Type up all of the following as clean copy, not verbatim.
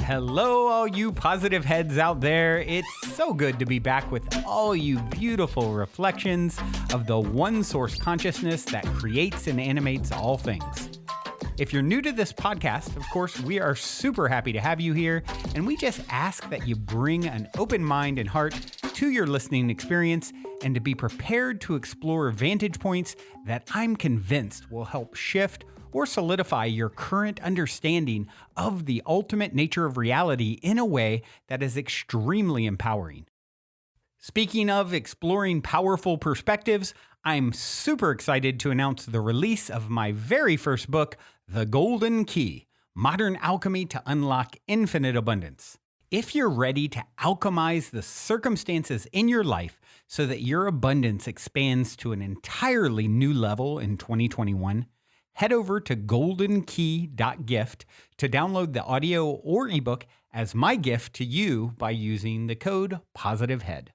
Hello, all you positive heads out there. It's so good to be back with all you beautiful reflections of the one source consciousness that creates and animates all things. If you're new to this podcast, of course, we are super happy to have you here, and we just ask that you bring an open mind and heart to your listening experience and to be prepared to explore vantage points that I'm convinced will help shift or solidify your current understanding of the ultimate nature of reality in a way that is extremely empowering. Speaking of exploring powerful perspectives, I'm super excited to announce the release of my very first book, The Golden Key: Modern Alchemy to Unlock Infinite Abundance. If you're ready to alchemize the circumstances in your life so that your abundance expands to an entirely new level in 2021, head over to goldenkey.gift to download the audio or ebook as my gift to you by using the code POSITIVEHEAD.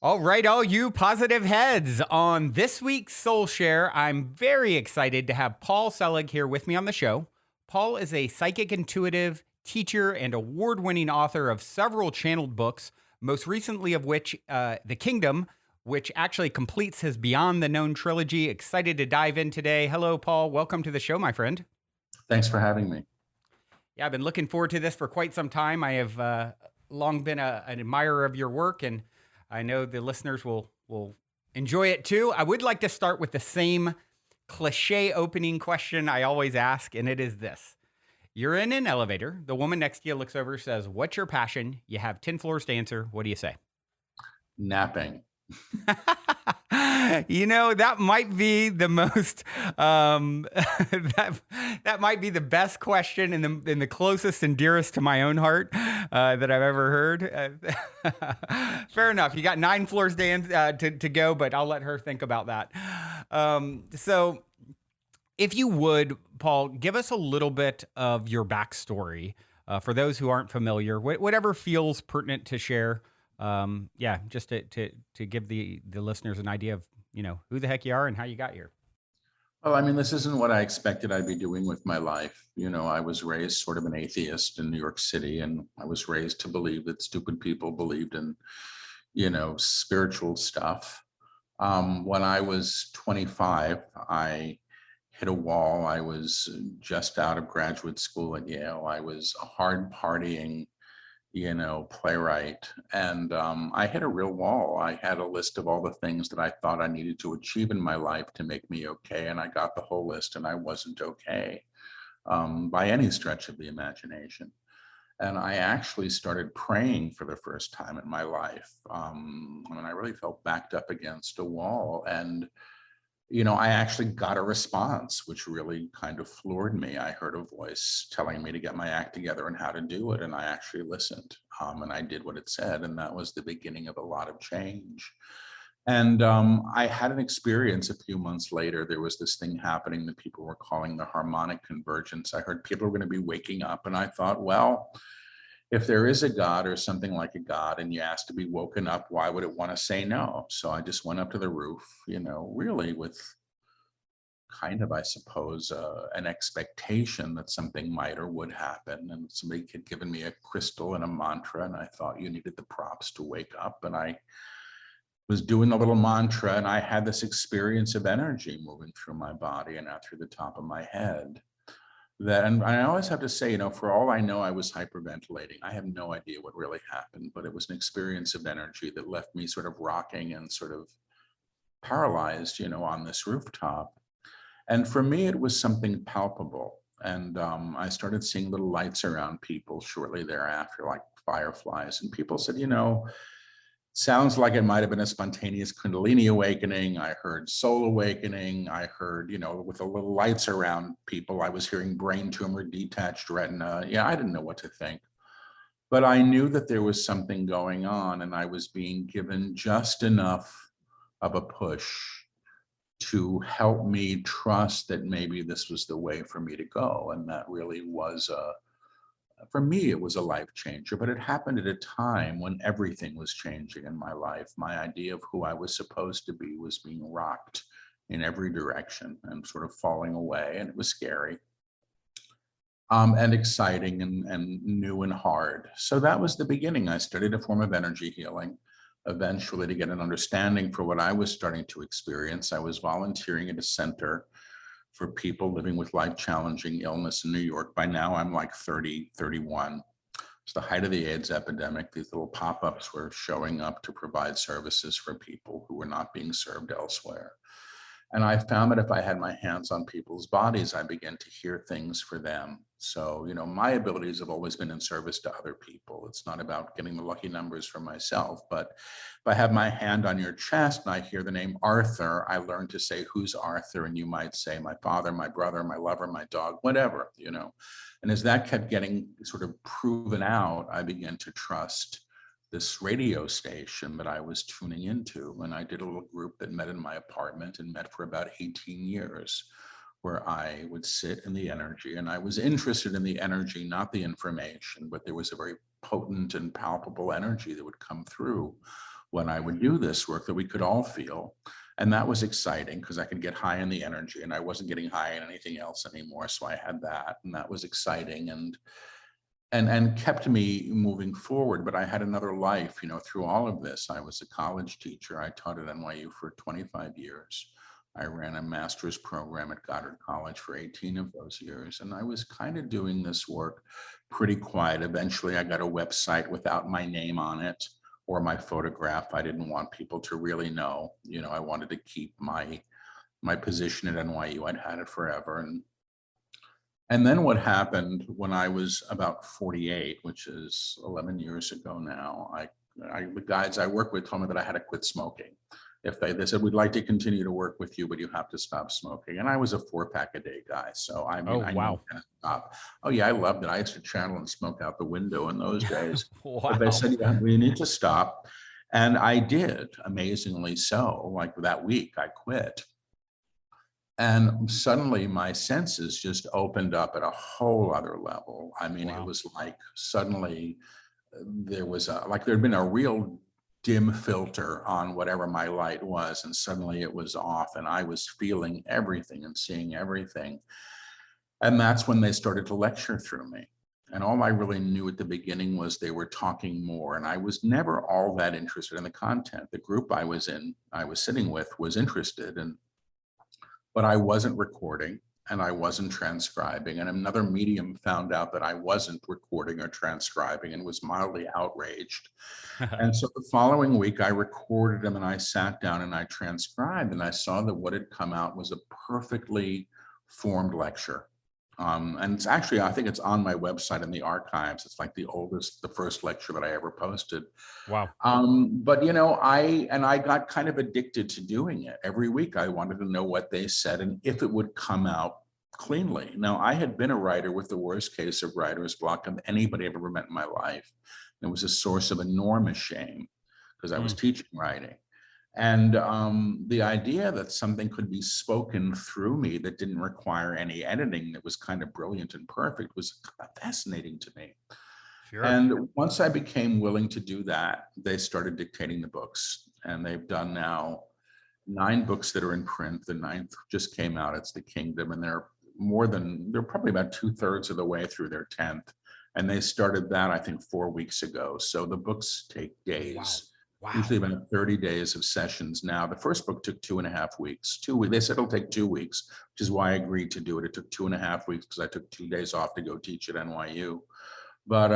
All right, all you positive heads. On this week's Soul Share, I'm very excited to have Paul Selig here with me on the show. Paul is a psychic intuitive, teacher, and award-winning author of several channeled books, most recently of which, The Kingdom, which actually completes his Beyond the Known trilogy. Excited to dive in today. Hello, Paul. Welcome to the show, my friend. Thanks for having me. Yeah, I've been looking forward to this for quite some time. I have long been an admirer of your work, and I know the listeners will enjoy it too. I would like to start with the same cliche opening question I always ask, and it is this. You're in an elevator. The woman next to you looks over, says, "What's your passion?" You have 10 floors to answer. What do you say? Napping. You know, that might be the most, that might be the best question and the closest and dearest to my own heart that I've ever heard. Fair enough. You got 9 floors to go, but I'll let her think about that. So if you would, Paul, give us a little bit of your backstory for those who aren't familiar, whatever feels pertinent to share. Just to give the listeners an idea of, who the heck you are and how you got here. Well, I mean, this isn't what I expected I'd be doing with my life. I was raised sort of an atheist in New York City, and I was raised to believe that stupid people believed in, spiritual stuff. When I was 25, I hit a wall. I was just out of graduate school at Yale. I was a hard partying playwright. And I hit a real wall. I had a list of all the things that I thought I needed to achieve in my life to make me okay. And I got the whole list and I wasn't okay by any stretch of the imagination. And I actually started praying for the first time in my life. I really felt backed up against a wall. And I actually got a response, which really kind of floored me. I heard a voice telling me to get my act together and how to do it. And I actually listened and I did what it said. And that was the beginning of a lot of change. And I had an experience a few months later. There was this thing happening that people were calling the harmonic convergence. I heard people were going to be waking up. And I thought, well, if there is a God or something like a God and you ask to be woken up, why would it want to say no? So I just went up to the roof, really with kind of, I suppose, an expectation that something might or would happen. And somebody had given me a crystal and a mantra, and I thought you needed the props to wake up. And I was doing the little mantra, and I had this experience of energy moving through my body and out through the top of my head. And I always have to say, for all I know, I was hyperventilating. I have no idea what really happened, but it was an experience of energy that left me sort of rocking and sort of paralyzed, on this rooftop. And for me, it was something palpable. And I started seeing little lights around people shortly thereafter, like fireflies. And people said, sounds like it might have been a spontaneous Kundalini awakening. I heard soul awakening. I heard, with the little lights around people, I was hearing brain tumor, detached retina. Yeah, I didn't know what to think. But I knew that there was something going on, and I was being given just enough of a push to help me trust that maybe this was the way for me to go. And that really was for me, it was a life changer, but it happened at a time when everything was changing in my life. My idea of who I was supposed to be was being rocked in every direction and sort of falling away. And it was scary, and exciting and new and hard. So that was the beginning. I studied a form of energy healing. Eventually, to get an understanding for what I was starting to experience, I was volunteering at a center for people living with life-challenging illness in New York. By now, I'm like 30, 31. It's the height of the AIDS epidemic. These little pop-ups were showing up to provide services for people who were not being served elsewhere. And I found that if I had my hands on people's bodies, I began to hear things for them. So, my abilities have always been in service to other people. It's not about getting the lucky numbers for myself, but if I have my hand on your chest and I hear the name Arthur, I learn to say, who's Arthur? And you might say, my father, my brother, my lover, my dog, whatever. And as that kept getting sort of proven out, I began to trust this radio station that I was tuning into. And I did a little group that met in my apartment and met for about 18 years, where I would sit in the energy. And I was interested in the energy, not the information, but there was a very potent and palpable energy that would come through when I would do this work that we could all feel. And that was exciting because I could get high in the energy and I wasn't getting high in anything else anymore. So I had that, and that was exciting. And kept me moving forward. But I had another life, through all of this. I was a college teacher. I taught at NYU for 25 years. I ran a master's program at Goddard College for 18 of those years. And I was kind of doing this work pretty quiet. Eventually, I got a website without my name on it or my photograph. I didn't want people to really know. I wanted to keep my position at NYU. I'd had it forever. And then what happened when I was about 48, which is 11 years ago now, the guys I work with told me that I had to quit smoking. They said, we'd like to continue to work with you, but you have to stop smoking. And I was a 4-pack a day guy. So I Oh, mean, I knew wow. I had to stop. Oh yeah, I loved it. I used to channel and smoke out the window in those days. But they Wow. said, yeah, we need to stop. And I did, amazingly so. Like that week, I quit. And suddenly my senses just opened up at a whole other level. I mean, it Wow. was like suddenly there was there'd been a real dim filter on whatever my light was, and suddenly it was off, and I was feeling everything and seeing everything. And that's when they started to lecture through me. And all I really knew at the beginning was they were talking more, and I was never all that interested in the content. The group I was sitting with was interested, but I wasn't recording and I wasn't transcribing. And another medium found out that I wasn't recording or transcribing and was mildly outraged. And so the following week, I recorded them and I sat down and I transcribed, and I saw that what had come out was a perfectly formed lecture. And it's actually, I think it's on my website in the archives. It's like the first lecture that I ever posted. Wow. But I got kind of addicted to doing it. Every week I wanted to know what they said and if it would come out cleanly. Now, I had been a writer with the worst case of writer's block of anybody I've ever met in my life. It was a source of enormous shame because I was Mm. teaching writing. And the idea that something could be spoken through me that didn't require any editing, that was kind of brilliant and perfect, was fascinating to me. Sure. And once I became willing to do that, they started dictating the books. And they've done now 9 books that are in print. The 9th just came out. It's The Kingdom. And they're probably about 2/3 of the way through their 10th. And they started that, I think, 4 weeks ago. So the books take Wow. days, Wow. usually about 30 days of sessions. Now, the first book took 2.5 weeks. They said it'll take 2 weeks, which is why I agreed to do it. It took 2.5 weeks because I took 2 days off to go teach at NYU. But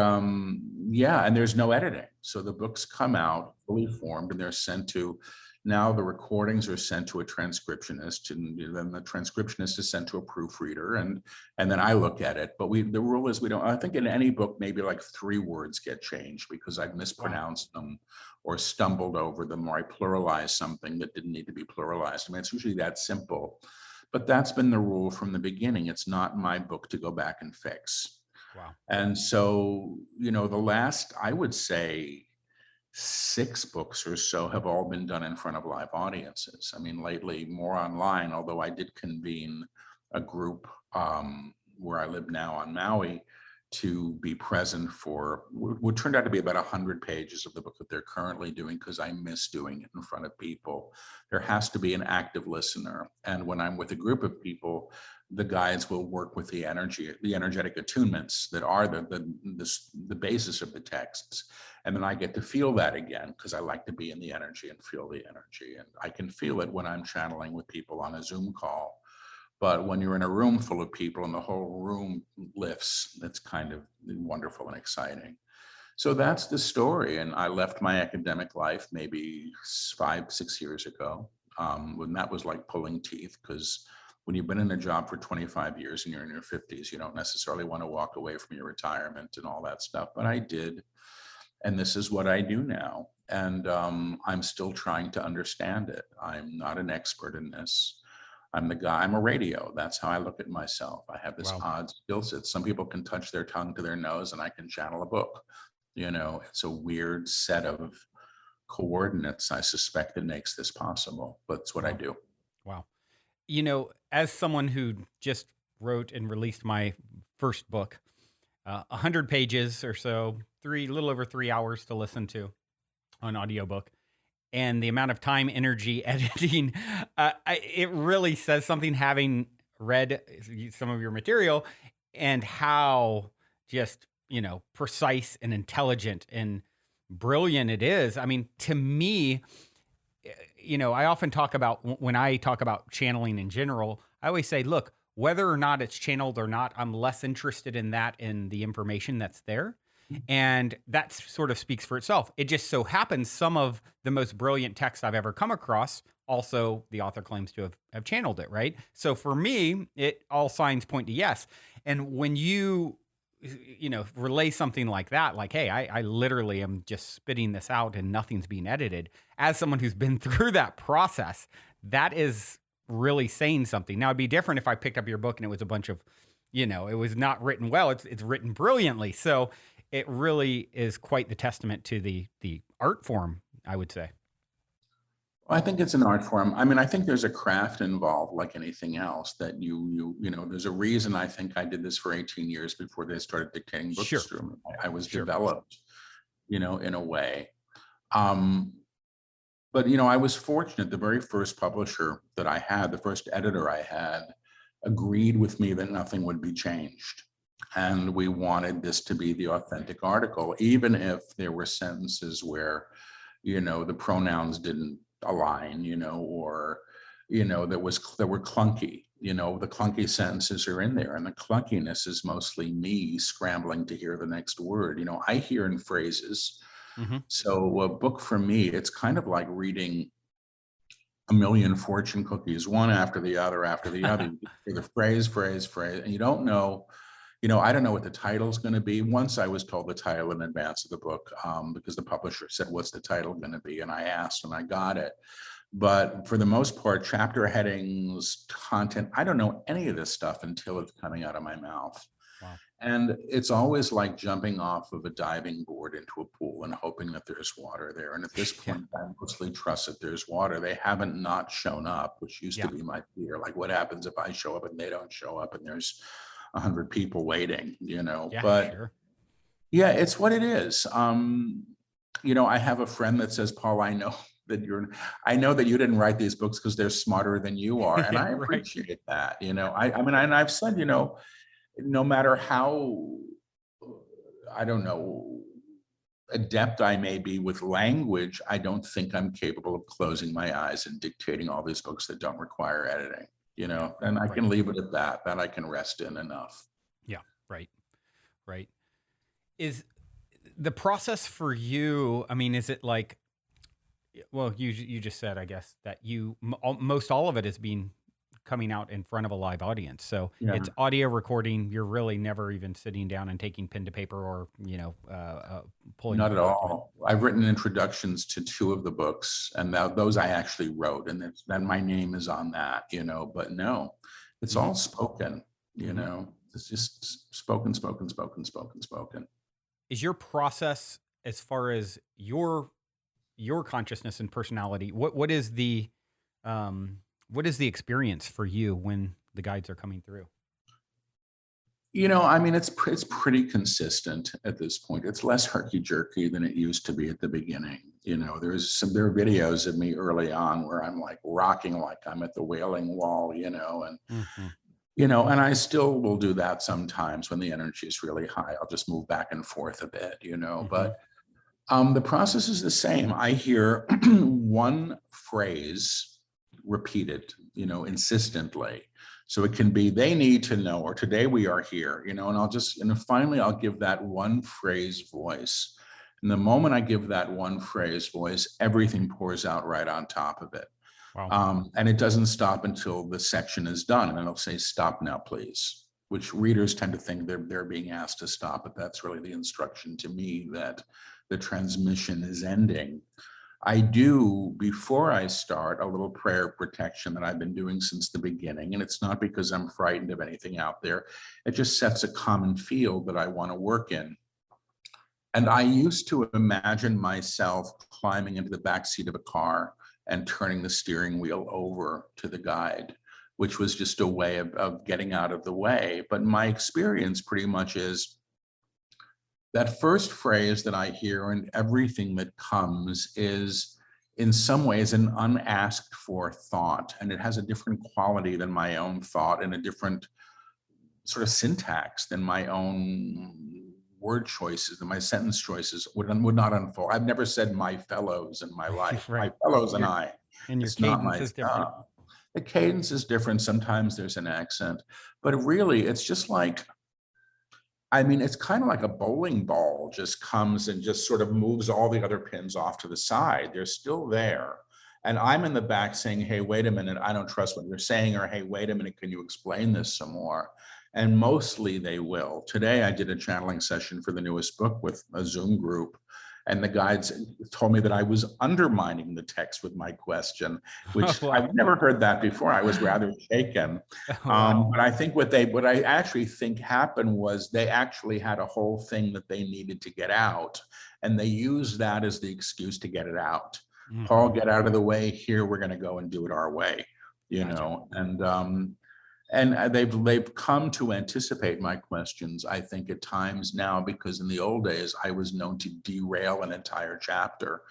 yeah, and there's no editing. So the books come out fully formed and they're sent to, now the recordings are sent to a transcriptionist, and then the transcriptionist is sent to a proofreader, and then I look at it. But the rule is I think in any book, maybe like 3 words get changed because I've Wow. mispronounced them or stumbled over them, or I pluralized something that didn't need to be pluralized. I mean, it's usually that simple. But that's been the rule from the beginning. It's not my book to go back and fix. Wow. And so, the last, I would say, 6 books or so have all been done in front of live audiences. I mean, lately more online, although I did convene a group where I live now on Maui to be present for what turned out to be about 100 pages of the book that they're currently doing, because I miss doing it in front of people. There has to be an active listener. And when I'm with a group of people, the guides will work with the energetic attunements that are the basis of the texts. And then I get to feel that again, because I like to be in the energy and feel the energy. And I can feel it when I'm channeling with people on a Zoom call. But when you're in a room full of people and the whole room lifts, that's kind of wonderful and exciting. So that's the story. And I left my academic life maybe 5-6 years ago. When that was like pulling teeth, because when you've been in a job for 25 years and you're in your 50s, you don't necessarily want to walk away from your retirement and all that stuff. But I did. And this is what I do now. And I'm still trying to understand it. I'm not an expert in this. I'm the guy, I'm a radio. That's how I look at myself. I have this Wow. odd skill set. Some people can touch their tongue to their nose and I can channel a book. It's a weird set of coordinates, I suspect, that makes this possible, but it's what I Wow. do. Wow. As someone who just wrote and released my first book, 100 pages or so, a little over 3 hours to listen to on audiobook, and the amount of time, energy, editing, it really says something, having read some of your material and how just, precise and intelligent and brilliant it is. I mean, to me, I often talk about, when I talk about channeling in general, I always say, look, whether or not it's channeled or not, I'm less interested in that, in the information that's there. And that sort of speaks for itself. It just so happens some of the most brilliant text I've ever come across, also the author claims to have channeled it, right? So for me, all signs point to yes. And when you relay something like that, like, hey, I literally am just spitting this out and nothing's being edited. As someone who's been through that process, that is really saying something. Now, it'd be different if I picked up your book and it was a bunch of, it was not written well. It's written brilliantly. So it really is quite the testament to the art form, I would say. I think it's an art form. I mean, I think there's a craft involved, like anything else, that there's a reason I think I did this for 18 years before they started dictating books Sure. through me. I was Sure. developed, in a way. But, I was fortunate. The very first publisher that I had, the first editor I had, agreed with me that nothing would be changed. And we wanted this to be the authentic article, even if there were sentences where, the pronouns didn't align, or, that were clunky. The clunky sentences are in there, and the clunkiness is mostly me scrambling to hear the next word. I hear in phrases. Mm-hmm. So a book for me, it's kind of like reading a million fortune cookies, one after the other, the phrase, and you don't know. I don't know what the title's going to be. Once I was told the title in advance of the book, because the publisher said, "What's the title going to be?" And I asked, and I got it. But for the most part, chapter headings, content, I don't know any of this stuff until it's coming out of my mouth. Wow. And it's always like jumping off of a diving board into a pool and hoping that there's water there. And at this point, I mostly trust that there's water. They haven't not shown up, which used to be my fear. Like, what happens if I show up and they don't show up and there's 100 people waiting, but sure. Yeah, it's what it is. I have a friend that says, "Paul, I know that you didn't write these books because they're smarter than you are." And I Right. appreciate that. I mean, and I've said, no matter how, I don't know, adept I may be with language, I don't think I'm capable of closing my eyes and dictating all these books that don't require editing. And I can leave it at that I can rest in enough. Yeah, right. Is the process for you, I mean, is it like, well, you just said, I guess, that most all of it is coming out in front of a live audience. So it's audio recording. You're really never even sitting down and taking pen to paper or, pulling. Not at all. I've written introductions to 2 of the books, and those I actually wrote, and then my name is on that, but no, it's all spoken, it's just spoken. Is your process, as far as your consciousness and personality, what is the experience for you when the guides are coming through? I mean, it's pretty consistent at this point. It's less herky jerky than it used to be at the beginning. There are videos of me early on where I'm like rocking like I'm at the Wailing Wall, Hmm. and I still will do that sometimes when the energy is really high. I'll just move back and forth a bit, Hmm. but the process is the same. I hear one phrase repeated, insistently. So it can be, they need to know, or today we are here, and finally I'll give that one phrase voice. And the moment I give that one phrase voice, everything pours out right on top of it. Wow. And it doesn't stop until the section is done. And then it'll say, stop now, please, which readers tend to think they're being asked to stop, but that's really the instruction to me that the transmission is ending. I do, before I start, a little prayer of protection that I've been doing since the beginning. And it's not because I'm frightened of anything out there. It just sets a common field that I want to work in. And I used to imagine myself climbing into the back seat of a car and turning the steering wheel over to the guide, which was just a way of getting out of the way. But my experience pretty much is that first phrase that I hear and everything that comes is in some ways an unasked for thought. And it has a different quality than my own thought and a different sort of syntax than my own word choices, than my sentence choices would not unfold. I've never said my fellows in my life, my Right. fellows and I. And your It's not cadence my is different. stuff. The cadence is different. Sometimes there's an accent, but really it's just like, I mean, it's kind of like a bowling ball just comes and just sort of moves all the other pins off to the side. They're still there. And I'm in the back saying, hey, wait a minute, I don't trust what you're saying, or hey, wait a minute, can you explain this some more? And mostly they will. Today, I did a channeling session for the newest book with a Zoom group. And the guides told me that I was undermining the text with my question, which Wow. I've never heard that before. I was rather shaken. Wow. But I think what I actually think happened was they actually had a whole thing that they needed to get out, and they used that as the excuse to get it out. Paul, Mhm. get out of the way. Here, we're going to go and do it our way, Gotcha. and they've come to anticipate my questions, I think, at times now, because in the old days I was known to derail an entire chapter,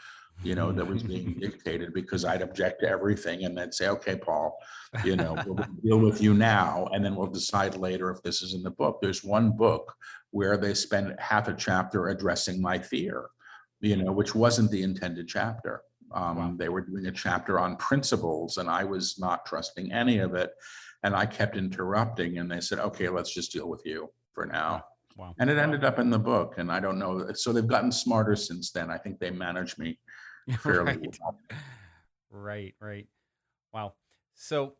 that was being dictated because I'd object to everything and they'd say, okay, Paul, we'll deal with you now, and then we'll decide later if this is in the book. There's one book where they spend half a chapter addressing my fear, which wasn't the intended chapter. Wow. They were doing a chapter on principles, and I was not trusting any of it. And I kept interrupting, and they said, okay, let's just deal with you for Wow. now. Wow. And it ended up in the book. And I don't know. So they've gotten smarter since then. I think they manage me fairly Right. well. Right. Right. Wow. So,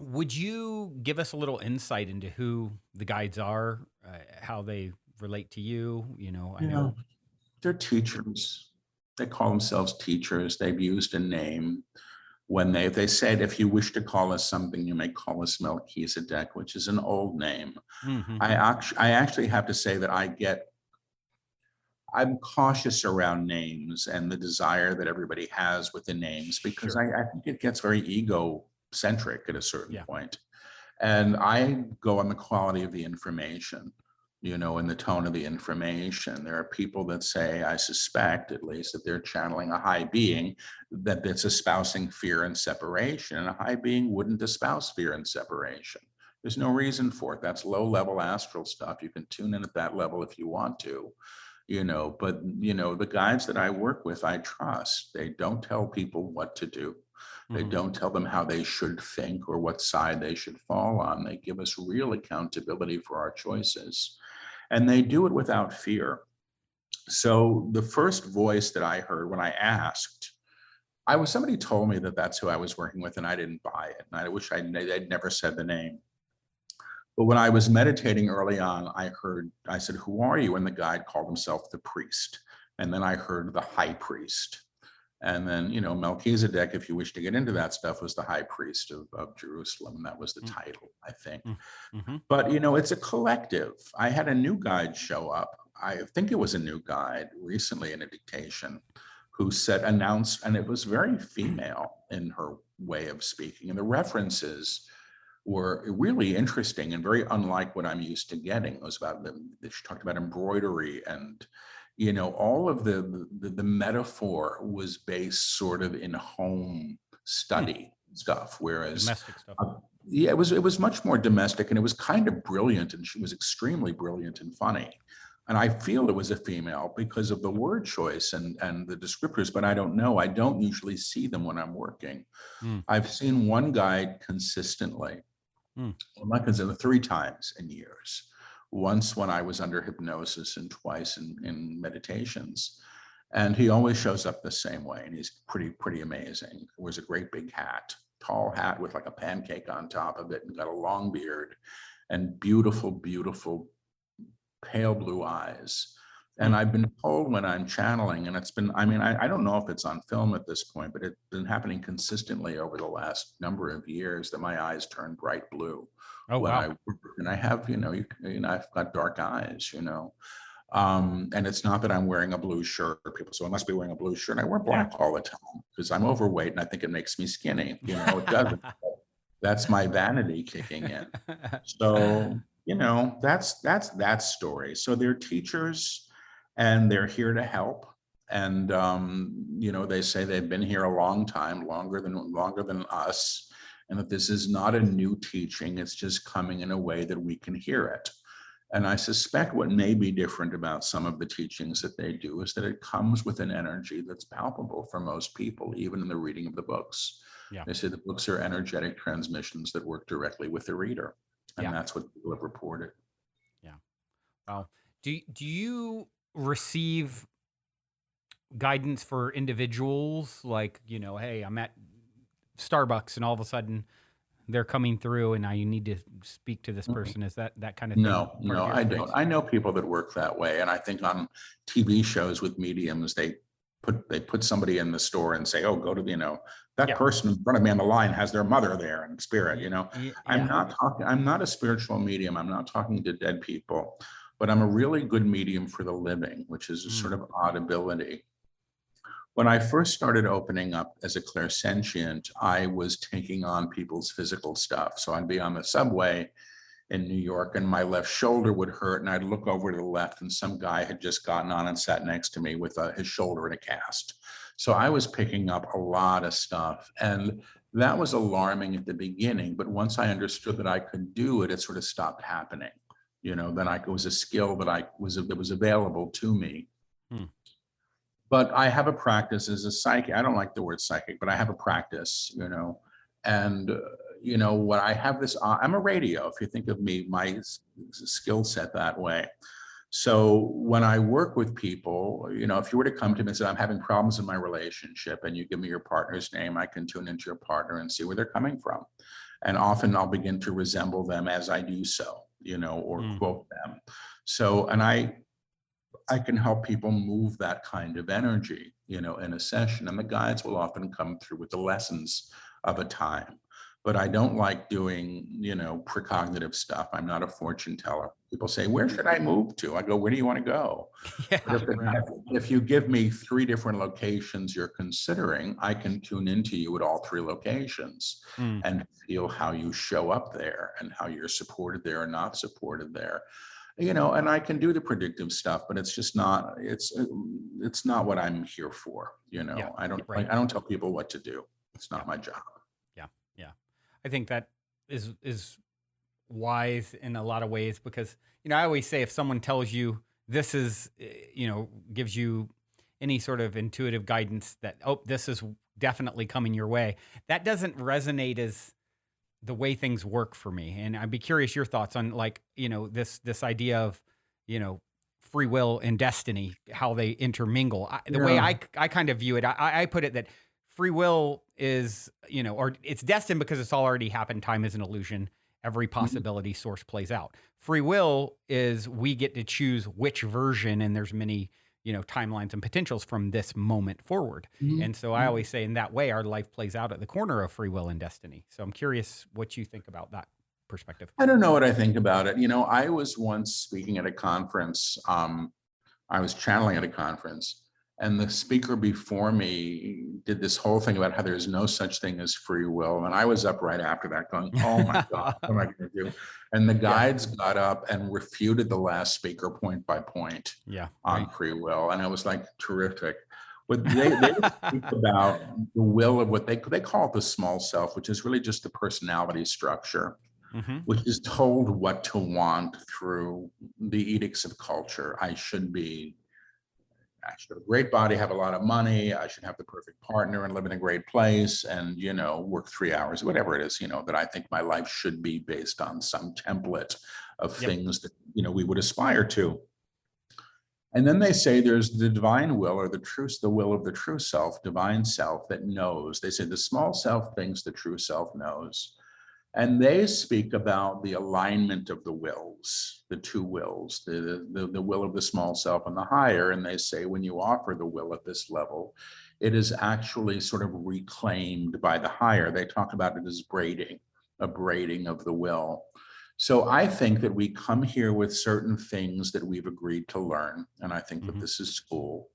would you give us a little insight into who the guides are, how they relate to you? I Yeah, know. they're teachers. They call themselves teachers. They've used a name. When they said, if you wish to call us something, you may call us Melchizedek, which is an old name. Hmm. I actually have to say that I'm cautious around names and the desire that everybody has with the names, because Sure. I think it gets very egocentric at a certain Yeah. point. And I go on the quality of the information, and the tone of the information. There are people that say, I suspect at least, that they're channeling a high being that's espousing fear and separation. And a high being wouldn't espouse fear and separation. There's no reason for it. That's low level astral stuff. You can tune in at that level if you want to, but the guides that I work with, I trust. They don't tell people what to do. They Hmm. don't tell them how they should think or what side they should fall on. They give us real accountability for our choices, and they do it without fear. So the first voice that I heard when I asked, somebody told me that that's who I was working with, and I didn't buy it. And I wish they'd never said the name. But when I was meditating early on, I said, who are you? And the guide called himself the priest. And then I heard the high priest. And then, Melchizedek, if you wish to get into that stuff, was the high priest of Jerusalem. And that was the title, I think. Mm-hmm. But, it's a collective. I had a new guide show up. I think it was a new guide recently in a dictation who announced, and it was very female in her way of speaking. And the references were really interesting and very unlike what I'm used to getting. It was about she talked about embroidery and, all of the metaphor was based sort of in home Hmm. study stuff, whereas Domestic stuff. yeah, it was much more domestic, and it was kind of brilliant, and she was extremely brilliant and funny. And I feel it was a female because of the word choice and the descriptors, but I don't know. I don't usually see them when I'm working. Hmm. I've seen one guy consistently, Hmm. well, not consistently, 3 times in years. Once when I was under hypnosis and twice in meditations. And he always shows up the same way, and he's pretty amazing. He wears a great big hat, tall hat with like a pancake on top of it, and got a long beard and beautiful pale blue eyes. Hmm. And I've been told when I'm channeling, and it's been, I mean, I don't know if it's on film at this point, but it's been happening consistently over the last number of years that my eyes turn bright blue Oh, when wow. I work. And I have, I've got dark eyes, and it's not that I'm wearing a blue shirt. People say, I must be wearing a blue shirt. I wear Yeah. black all the time because I'm overweight and I think it makes me skinny. It doesn't. That's my vanity kicking in. So, that's that story. So they're teachers and they're here to help. And they say they've been here a long time, longer than us, and that this is not a new teaching. It's just coming in a way that we can hear it. And I suspect what may be different about some of the teachings that they do is that it comes with an energy that's palpable for most people, even in the reading of the books. Yeah. They say the books are energetic transmissions that work directly with the reader. And Yeah. that's what people have reported. Yeah. Wow. Do you receive guidance for individuals like, hey, I'm at Starbucks and all of a sudden they're coming through and I need to speak to this person? Is that kind of thing part of No, your I don't. experience? I know people that work that way. And I think on TV shows with mediums, they put somebody in the store and say, oh, go to that Yeah. person in front of me on the line has their mother there in spirit. I'm Yeah. not a spiritual medium. I'm not talking to dead people, but I'm a really good medium for the living, which is a Mm. sort of odd ability. When I first started opening up as a clairsentient, I was taking on people's physical stuff. So I'd be on the subway in New York and my left shoulder would hurt. And I'd look over to the left and some guy had just gotten on and sat next to me with his shoulder in a cast. So I was picking up a lot of stuff. And that was alarming at the beginning. But once I understood that I could do it, it sort of stopped happening. Then it was a skill that was available to me. Hmm. But I have a practice as a psychic. I don't like the word psychic, but I have a practice, and what I have this, I'm a radio. If you think of me, my skill set that way. So when I work with people, if you were to come to me and say, I'm having problems in my relationship, and you give me your partner's name, I can tune into your partner and see where they're coming from. And often I'll begin to resemble them as I do so, or quote them. So, and I can help people move that kind of energy, in a session. And the guides will often come through with the lessons of a time. But I don't like doing, precognitive stuff. I'm not a fortune teller. People say, where should I move to? I go, where do you want to go? Yeah. Right. If you give me 3 different locations you're considering, I can tune into you at all 3 locations Mm. and feel how you show up there and how you're supported there or not supported there. And I can do the predictive stuff, but it's just not, it's not what I'm here for. Yeah. I don't, Right. I don't tell people what to do. It's Yeah. not my job. Yeah. Yeah. I think that is wise in a lot of ways because, I always say if someone tells you this is, gives you any sort of intuitive guidance that, oh, this is definitely coming your way, that doesn't resonate as the way things work for me. And I'd be curious your thoughts on this idea of, free will and destiny, how they intermingle. The way I kind of view it, I put it that free will is, or it's destined because it's all already happened. Time is an illusion. Every possibility source plays out. Free will is we get to choose which version, and there's many, timelines and potentials from this moment forward. And so I always say in that way, our life plays out at the corner of free will and destiny. So I'm curious what you think about that perspective. I don't know what I think about it. I was once speaking at a conference. I was channeling at a conference, And the speaker before me did this whole thing about how there's no such thing as free will. And I was up right after that going, oh my God, what am I going to do? And the Yeah. guides got up and refuted the last speaker point by point Yeah. on Right. free will. And I was like, terrific. But they speak about the will of what they call it the small self, which is really just the personality structure, Mm-hmm. which is told what to want through the edicts of culture. I should have a great body, have a lot of money. I should have the perfect partner and live in a great place and, work 3 hours, whatever it is, that I think my life should be based on some template of Yep. things that, we would aspire to. And then they say there's the divine will or the will of the true self, divine self that knows. They say the small self thinks, the true self knows. And they speak about the alignment of the wills, the two wills, the will of the small self and the higher. And they say when you offer the will at this level, it is actually sort of reclaimed by the higher. They talk about it as braiding, a braiding of the will. So I think that we come here with certain things that we've agreed to learn. And I think that Mm-hmm. this is school.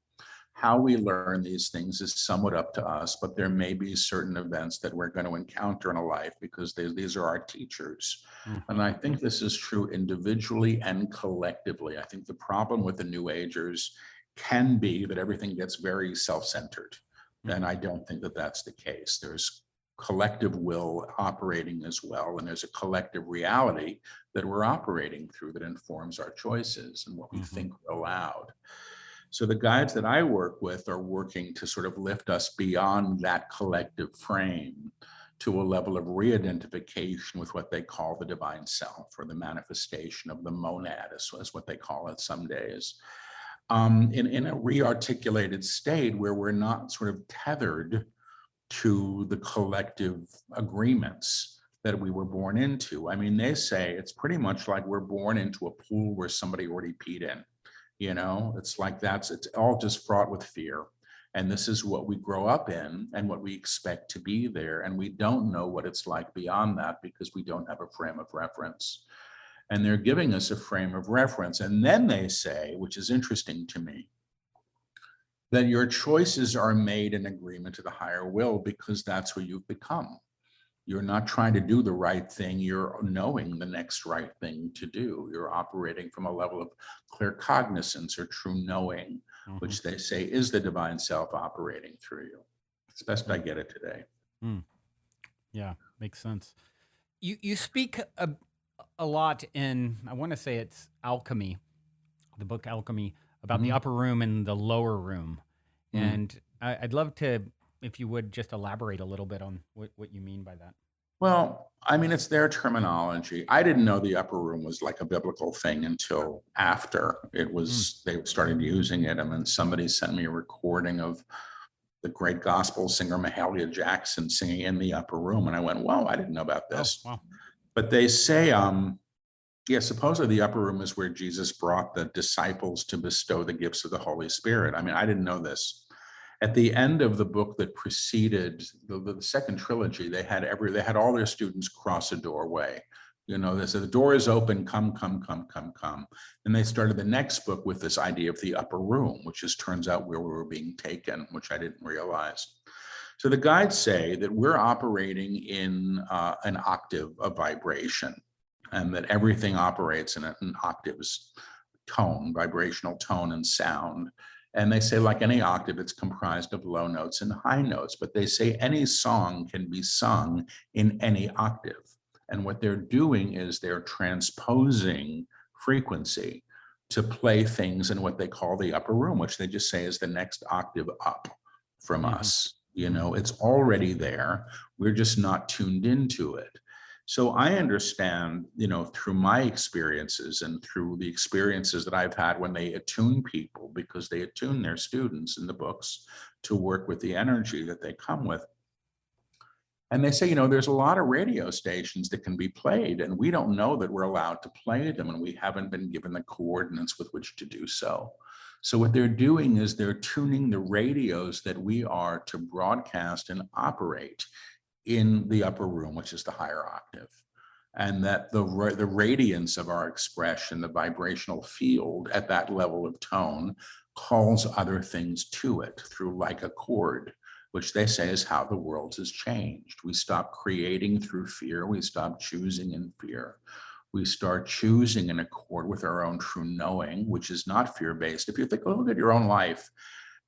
How we learn these things is somewhat up to us, but there may be certain events that we're going to encounter in a life because these are our teachers. Mm-hmm. And I think this is true individually and collectively. I think the problem with the New Agers can be that everything gets very self-centered. Mm-hmm. And I don't think that that's the case. There's collective will operating as well. And there's a collective reality that we're operating through that informs our choices and what we Mm-hmm. think we're allowed. So the guides that I work with are working to sort of lift us beyond that collective frame to a level of re-identification with what they call the divine self or the manifestation of the monad, is what they call it some days, in a re-articulated state where we're not sort of tethered to the collective agreements that we were born into. I mean, they say it's pretty much like we're born into a pool where somebody already peed in. It's like it's all just fraught with fear. And this is what we grow up in and what we expect to be there. And we don't know what it's like beyond that because we don't have a frame of reference. And they're giving us a frame of reference. And then they say, which is interesting to me, that your choices are made in agreement to the higher will because that's who you've become. You're not trying to do the right thing. You're knowing the next right thing to do. You're operating from a level of clear cognizance or true knowing, Mm-hmm. which they say is the divine self operating through you. It's best I get it today. Mm. Yeah, makes sense. You speak a lot in, I want to say it's Alchemy, the book Alchemy, about the upper room and the lower room. And I'd love to, if you would just elaborate a little bit on what you mean by that. Well, I mean, it's their terminology. I didn't know the upper room was like a biblical thing until after it was, they started using it. And then somebody sent me a recording of the great gospel singer Mahalia Jackson singing in the upper room. And I went, whoa, I didn't know about this. Oh, wow. But they say, supposedly the upper room is where Jesus brought the disciples to bestow the gifts of the Holy Spirit. I mean, I didn't know this. At the end of the book that preceded the second trilogy, they had all their students cross a doorway. They said, the door is open, come, come, come, come, come. And they started the next book with this idea of the upper room, which turns out where we were being taken, which I didn't realize. So the guides say that we're operating in an octave of vibration, and that everything operates in an octave's tone, vibrational tone and sound. And they say, like any octave, it's comprised of low notes and high notes, but they say any song can be sung in any octave. And what they're doing is they're transposing frequency to play things in what they call the upper room, which they just say is the next octave up from us. It's already there. We're just not tuned into it. So I understand, through my experiences and through the experiences that I've had when they attune people, because they attune their students in the books to work with the energy that they come with. And they say, there's a lot of radio stations that can be played, and we don't know that we're allowed to play them, and we haven't been given the coordinates with which to do so. So what they're doing is they're tuning the radios that we are to broadcast and operate in the upper room, which is the higher octave, and that the radiance of our expression, the vibrational field at that level of tone, calls other things to it through like a chord, which they say is how the world has changed. We stop creating through fear. We stop choosing in fear. We start choosing in accord with our own true knowing, which is not fear-based. If you think, look at your own life,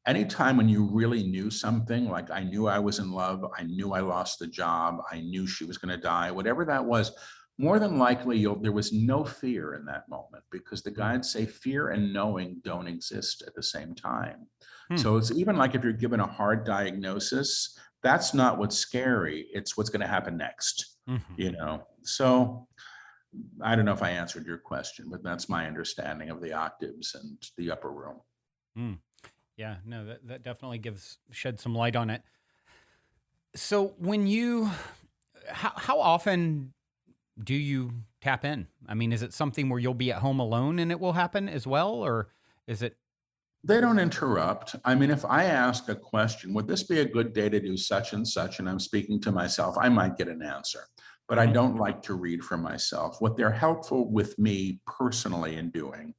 anytime when you really knew something, like I knew I was in love, I knew I lost the job, I knew she was going to die, whatever that was, more than likely there was no fear in that moment, because the guides say fear and knowing don't exist at the same time. Hmm. So it's even like if you're given a hard diagnosis, that's not what's scary, it's what's going to happen next, you know? So I don't know if I answered your question, but that's my understanding of the octaves and the upper room. Mm. Yeah, no, that definitely shed some light on it. So how often do you tap in? I mean, is it something where you'll be at home alone and it will happen as well? Or is it? They don't interrupt. I mean, if I ask a question, would this be a good day to do such and such? And I'm speaking to myself, I might get an answer, but I don't like to read for myself. What they're helpful with me personally in doing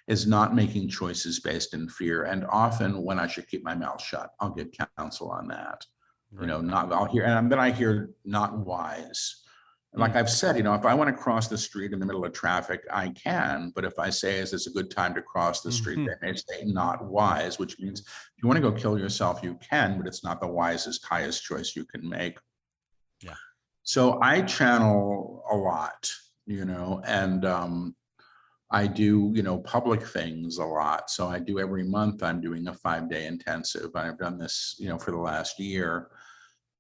is not making choices based in fear. And often when I should keep my mouth shut, I'll get counsel on that. Right. I'll hear, and then I hear not wise. Like I've said, if I want to cross the street in the middle of traffic, I can. But if I say, is this a good time to cross the street? They may say not wise, which means if you want to go kill yourself, you can, but it's not the wisest, highest choice you can make. Yeah. So I channel a lot, and I do, public things a lot. So I do every month, I'm doing a 5-day intensive. I've done this, for the last year.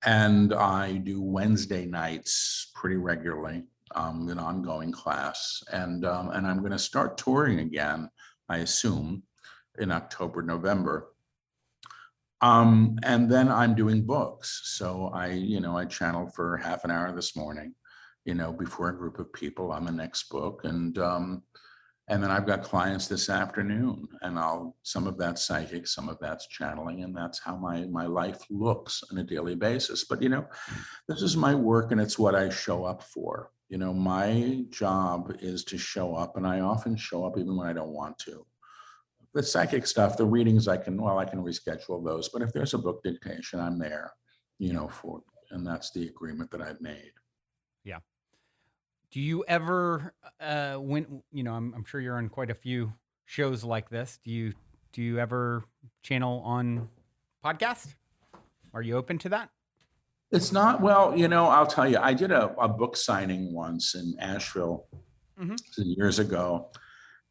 And I do Wednesday nights pretty regularly, an ongoing class. And I'm going to start touring again, I assume, in October, November. And then I'm doing books. So I channeled for half an hour this morning, before a group of people on the next book. And then I've got clients this afternoon, and some of that's psychic, some of that's channeling, and that's how my life looks on a daily basis. But, this is my work and it's what I show up for. My job is to show up, and I often show up even when I don't want to. The psychic stuff, the readings, I can reschedule those. But if there's a book dictation, I'm there, for, and that's the agreement that I've made. Yeah. Do you ever, I'm sure you're on quite a few shows like this. Do you ever channel on podcast? Are you open to that? It's not, well, I'll tell you, I did a book signing once in Asheville years ago.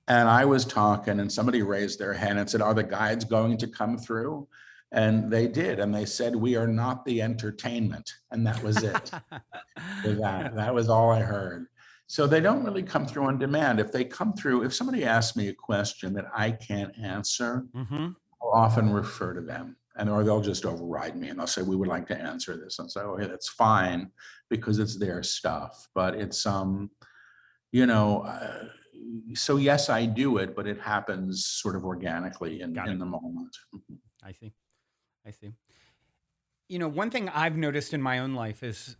And I was talking and somebody raised their hand and said, are the guides going to come through? And they did. And they said, we are not the entertainment. And that was it. That was all I heard. So they don't really come through on demand. If they come through, if somebody asks me a question that I can't answer, I'll often refer to them, or they'll just override me and they'll say, we would like to answer this. And so, okay, that's fine, because it's their stuff. But it's, so yes, I do it, but it happens sort of organically in the moment. I see. One thing I've noticed in my own life is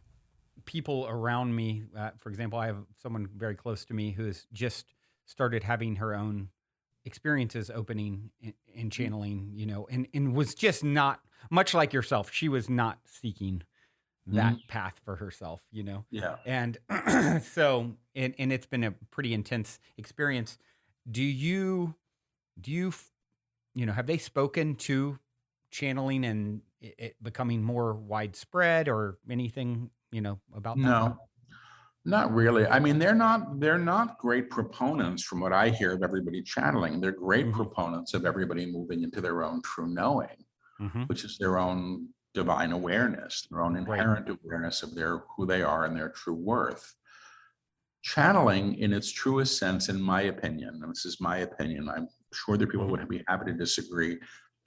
people around me. For example, I have someone very close to me who has just started having her own experiences opening and channeling, and was just not much like yourself. She was not seeking that path for herself, Yeah. And so, and it's been a pretty intense experience. Do you, have they spoken to channeling and it becoming more widespread or anything, about that? No, not really. I mean, they're not great proponents from what I hear of everybody channeling. They're great proponents of everybody moving into their own true knowing, which is their own divine awareness, their own inherent awareness of who they are and their true worth. Channeling in its truest sense, in my opinion, and this is my opinion, I'm sure that people would be happy to disagree.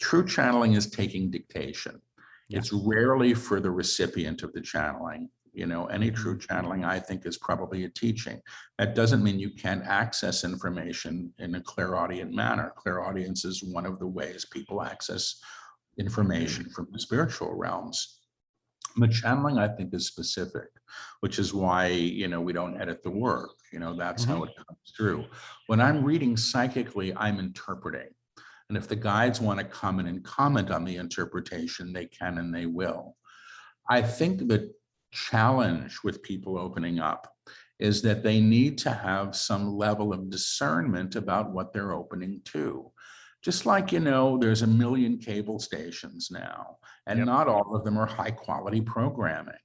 True channeling is taking dictation. It's rarely for the recipient of the channeling. Any true channeling, I think, is probably a teaching. That doesn't mean you can't access information in a clairaudient manner. Clairaudience is one of the ways people access information from the spiritual realms. The channeling, I think, is specific, which is why, we don't edit the work. That's how it comes through. When I'm reading psychically, I'm interpreting. And if the guides want to come in and comment on the interpretation, they can and they will. I think the challenge with people opening up is that they need to have some level of discernment about what they're opening to. Just like, there's a million cable stations now, and Yep. not all of them are high quality programming.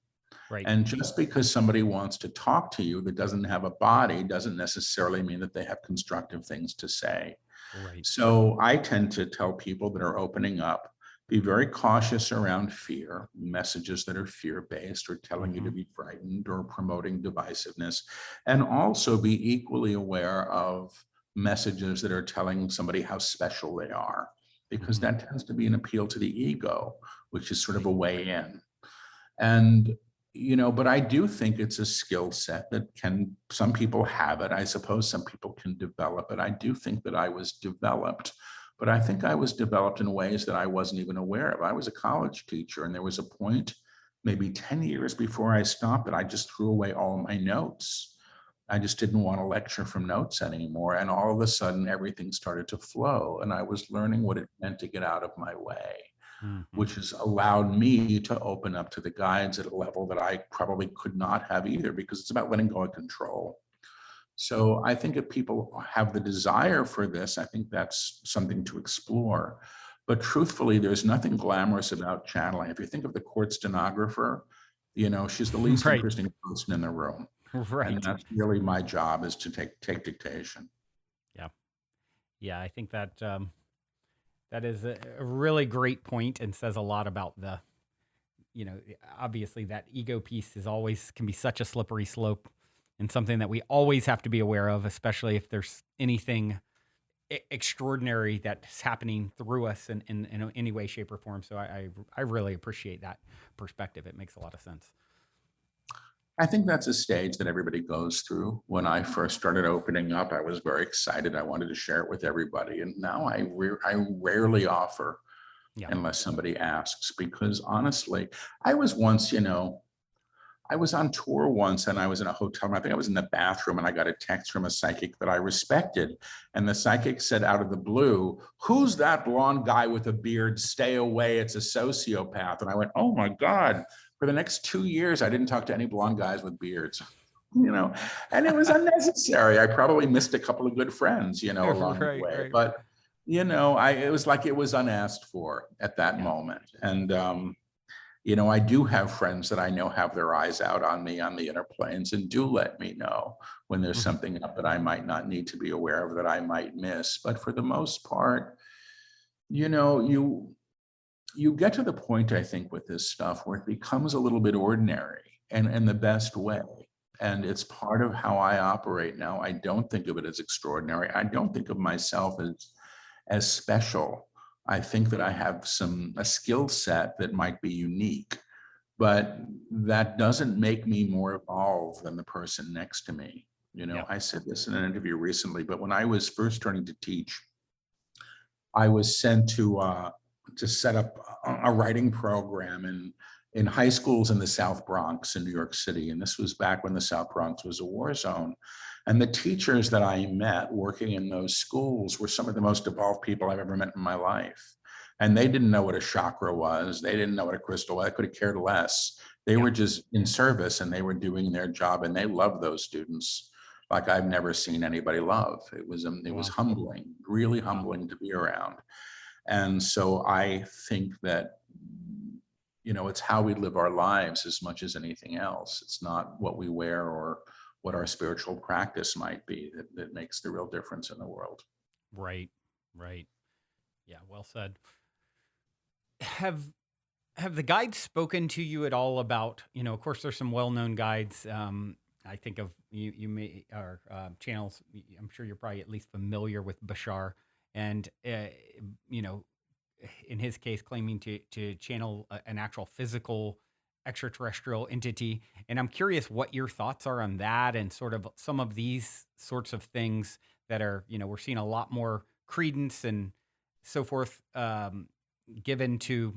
Right. And just because somebody wants to talk to you that doesn't have a body doesn't necessarily mean that they have constructive things to say. Right. So I tend to tell people that are opening up, be very cautious around fear, messages that are fear-based or telling you to Hmm. be frightened or promoting divisiveness, and also be equally aware of messages that are telling somebody how special they are, because Hmm. that tends to be an appeal to the ego, which is sort of Right. a way in. And but I do think it's a skill set that some people have it. I suppose some people can develop it. I do think that I was developed, but I think I was developed in ways that I wasn't even aware of. I was a college teacher, and there was a point, maybe 10 years before I stopped, that I just threw away all my notes. I just didn't want to lecture from notes anymore. And all of a sudden, everything started to flow, and I was learning what it meant to get out of my way, Hmm. which has allowed me to open up to the guides at a level that I probably could not have either, because it's about letting go of control. So I think if people have the desire for this, I think that's something to explore. But truthfully, there's nothing glamorous about channeling. If you think of the court stenographer, she's the least Right. interesting person in the room. And Right. that's really my job, is to take dictation. Yeah. Yeah. I think that that is a really great point and says a lot about the, you know, obviously that ego piece is always can be such a slippery slope and something that we always have to be aware of, especially if there's anything extraordinary that's happening through us in any way, shape, or form. So I really appreciate that perspective. It makes a lot of sense. I think that's a stage that everybody goes through. When I first started opening up, I was very excited. I wanted to share it with everybody. And now I rarely offer Yeah. unless somebody asks, because honestly, I was once, I was on tour once, and I was in a hotel room. I think I was in the bathroom, and I got a text from a psychic that I respected. And the psychic said out of the blue, "Who's that blonde guy with a beard? Stay away. It's a sociopath." And I went, "Oh my God." For the next 2 years, I didn't talk to any blonde guys with beards, and it was unnecessary. I probably missed a couple of good friends, along the Right, way. right. But, it was like it was unasked for at that Yeah. moment. And, I do have friends that I know have their eyes out on me on the inner planes and do let me know when there's Mhm. something up that I might not need to be aware of, that I might miss. But for the most part, you know, you you get to the point, I think, with this stuff where it becomes a little bit ordinary, and in the best way. And it's part of how I operate now. I don't think of it as extraordinary. I don't think of myself as special. I think that I have a skill set that might be unique, but that doesn't make me more evolved than the person next to me. Yeah. I said this in an interview recently, but when I was first starting to teach, I was sent to set up a writing program in high schools in the South Bronx in New York City. And this was back when the South Bronx was a war zone. And the teachers that I met working in those schools were some of the most evolved people I've ever met in my life. And they didn't know what a chakra was. They didn't know what a crystal was. I could have cared less. They Yeah. were just in service, and they were doing their job, and they loved those students like I've never seen anybody love. It was Wow. humbling, really Wow. humbling to be around. And so I think that, it's how we live our lives as much as anything else. It's not what we wear or what our spiritual practice might be that makes the real difference in the world. Right. Right. Yeah. Well said. Have have the guides spoken to you at all about, of course, there's some well-known guides. I think of you may or channels. I'm sure you're probably at least familiar with Bashar, and you know, in his case, claiming to channel an actual physical extraterrestrial entity. And I'm curious what your thoughts are on that, and sort of some of these sorts of things that are, we're seeing a lot more credence and so forth given to,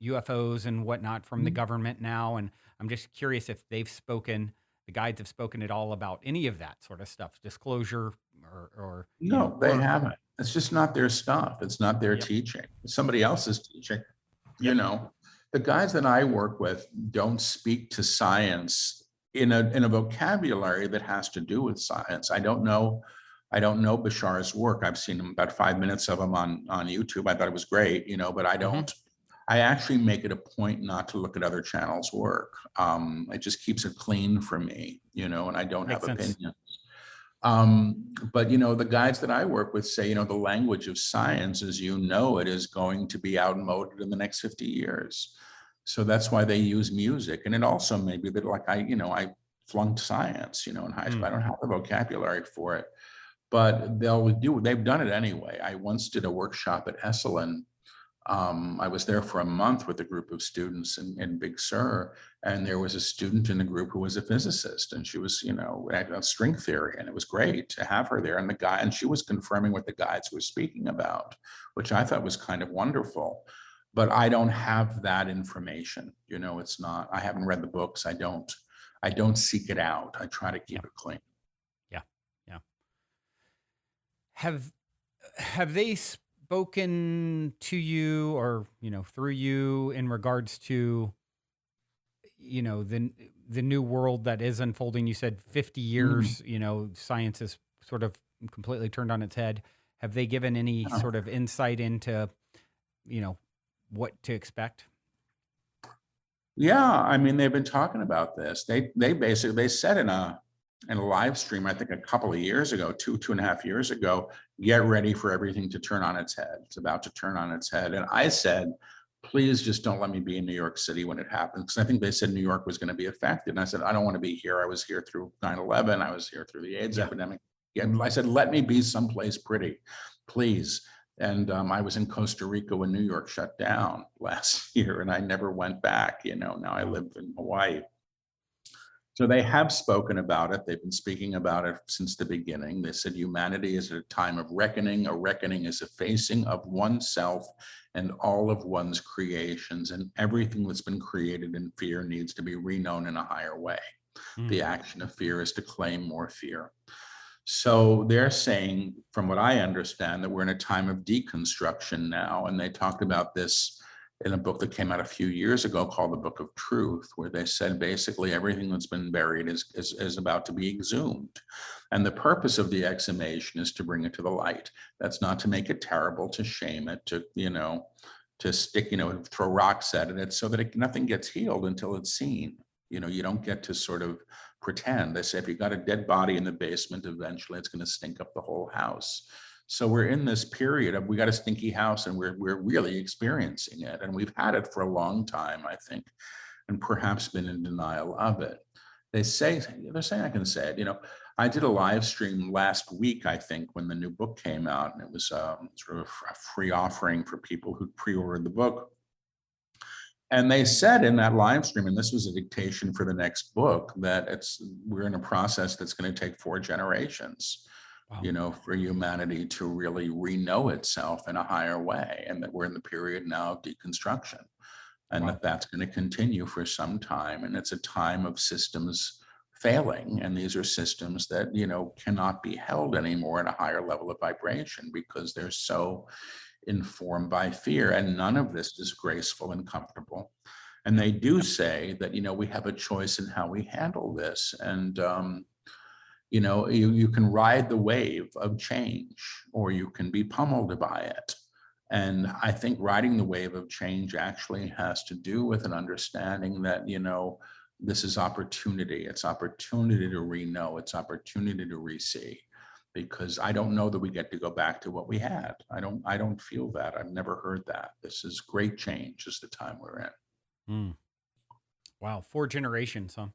UFOs and whatnot from the Mhm. government now. And I'm just curious if they've spoken the guides have spoken at all about any of that sort of stuff, disclosure or No, they work. haven't. It's just not their stuff. It's not their Yep. teaching. It's somebody else's teaching. You Yep. know, the guys that I work with don't speak to science in a vocabulary that has to do with science. I don't know Bashar's work. I've seen about 5 minutes of him on YouTube. I thought it was great, but I Hmm. don't. I actually make it a point not to look at other channels' work. It just keeps it clean for me, and I don't have Makes sense. opinions. But the guides that I work with say, the language of science, as it is going to be outmoded in the next 50 years. So that's why they use music. And it also may be that like I flunked science, in high school. I don't have the vocabulary for it, but they've done it anyway. I once did a workshop at Esalen. I was there for a month with a group of students in Big Sur, and there was a student in the group who was a physicist, and she was, at string theory, and it was great to have her there. And she was confirming what the guides were speaking about, which I thought was kind of wonderful. But I don't have that information. It's not. I haven't read the books. I don't seek it out. I try to keep it clean. Yeah. Yeah. Have they spoken to you or through you in regards to the new world that is unfolding? You said 50 years, science is sort of completely turned on its head. Have they given any sort of insight into what to expect? Yeah, I mean, they've been talking about this. They said in a live stream, I think a couple of years ago, 2.5 years ago, get ready for everything to turn on its head. It's about to turn on its head. And I said, please just don't let me be in New York City when it happens. Because I think they said New York was going to be affected. And I said, I don't want to be here. I was here through 9/11. I was here through the AIDS epidemic. And I said, let me be someplace pretty, please. And I was in Costa Rica when New York shut down last year, and I never went back. Now I live in Hawaii. So they have spoken about it. They've been speaking about it since the beginning. They said humanity is at a time of reckoning. A reckoning is a facing of oneself and all of one's creations, and everything that's been created in fear needs to be reknown in a higher way. The action of fear is to claim more fear. So they're saying, from what I understand, that we're in a time of deconstruction now. And they talked about this in a book that came out a few years ago called The Book of Truth, where they said basically everything that's been buried is about to be exhumed. And the purpose of the exhumation is to bring it to the light. That's not to make it terrible, to shame it, to stick, throw rocks at it. It's so that nothing gets healed until it's seen. You don't get to sort of pretend. They say if you got a dead body in the basement, eventually it's going to stink up the whole house. So we're in this period of we got a stinky house and we're really experiencing it. And we've had it for a long time, I think, and perhaps been in denial of it. They're saying I can say it. I did a live stream last week, I think, when the new book came out, and it was sort of a free offering for people who pre-ordered the book. And they said in that live stream, and this was a dictation for the next book, that we're in a process that's going to take 4 generations. Wow. For humanity to really reknow itself in a higher way, and that we're in the period now of deconstruction, and wow. that's going to continue for some time. And it's a time of systems failing, and these are systems that cannot be held anymore at a higher level of vibration because they're so informed by fear, and none of this is graceful and comfortable. And they do say that we have a choice in how we handle this, and you can ride the wave of change, or you can be pummeled by it. And I think riding the wave of change actually has to do with an understanding that this is opportunity. It's opportunity to reknow. It's opportunity to re-see. Because I don't know that we get to go back to what we had. I don't feel that. I've never heard that. This is great change is the time we're in. Wow, 4 generations, huh?